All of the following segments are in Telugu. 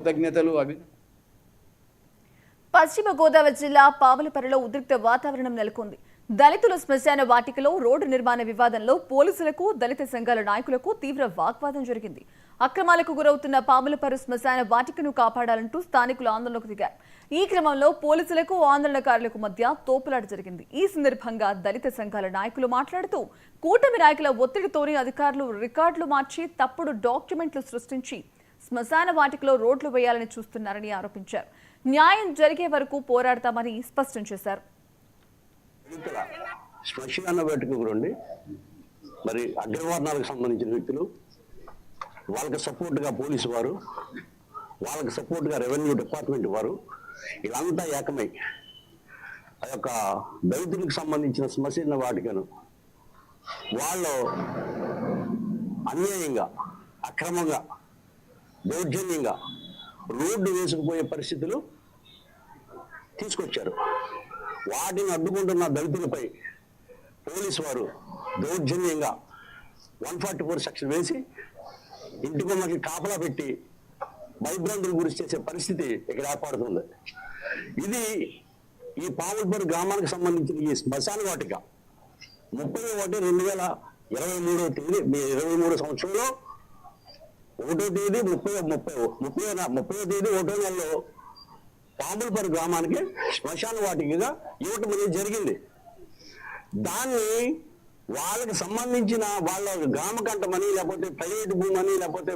కృతజ్ఞతలు పశ్చిమ గోదావరి జిల్లా పావలపర్రులో ఉద్రిక్త వాతావరణం నెలకొంది. దళితుల శ్మశాన వాటికలో రోడ్డు నిర్మాణ వివాదంలో పోలీసులకు దళిత సంఘాల నాయకులకు తీవ్ర వాగ్వాదం జరిగింది. అక్రమాలకు గురవుతున్న పావలపర్రు శ్మశాన వాటికను కాపాడాలంటూ స్థానికులు ఆందోళనకు దిగారు. ఈ క్రమంలో పోలీసులకు ఆందోళనకారులకు మధ్య తోపులాట జరిగింది. ఈ సందర్భంగా దళిత సంఘాల నాయకులు మాట్లాడుతూ కూటమి నాయకుల ఒత్తిడితోనే అధికారులు రికార్డులు మార్చి తప్పుడు డాక్యుమెంట్లు సృష్టించి శ్మశాన వాటికలో రోడ్లు వేయాలని చూస్తున్నారని ఆరోపించారు. న్యాయం జరిగే వరకు పోరాడతామని స్పష్టం చేశారు. శ్మశాన వాటిక గురండి మరి అగ్రవర్ణాలకు సంబంధించిన వ్యక్తులు, వాళ్ళకి సపోర్ట్గా పోలీసు వారు, వాళ్ళకి సపోర్ట్గా రెవెన్యూ డిపార్ట్మెంట్ వారు, ఇదంతా ఏకమై ఆ యొక్క దళితులకు సంబంధించిన శ్మశాన వాటికను వాళ్ళు అన్యాయంగా, అక్రమంగా, దౌర్జన్యంగా రోడ్డు వేసుకుపోయే పరిస్థితులు తీసుకొచ్చారు. వాటిని అడ్డుకుంటున్న దళితులపై పోలీసు వారు దౌర్జన్యంగా 144 సెక్షన్ వేసి ఇంటికి మనకి కాపలా పెట్టి భయభ్రాంతులు గురి చేసే పరిస్థితి ఇక్కడ ఏర్పడుతుంది. ఇది ఈ పావలపర్రు గ్రామానికి సంబంధించిన ఈ శ్మశాన వాటిక 30/1/2023 తేదీ 23 సంవత్సరంలో 1వ తేదీ 30వ తేదీ 1వ నెలలో పావలపర్రు గ్రామానికి శ్మశాన వాటికగా ఇవ్వటం అనేది జరిగింది. దాన్ని వాళ్ళకి సంబంధించిన వాళ్ళ గ్రామ కంటమని, లేకపోతే ప్రైవేట్ భూమని, లేకపోతే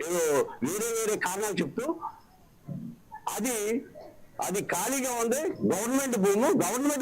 ఏదో వేరే కారణాలు చెప్తూ అది ఖాళీగా ఉంది. Government భూము, government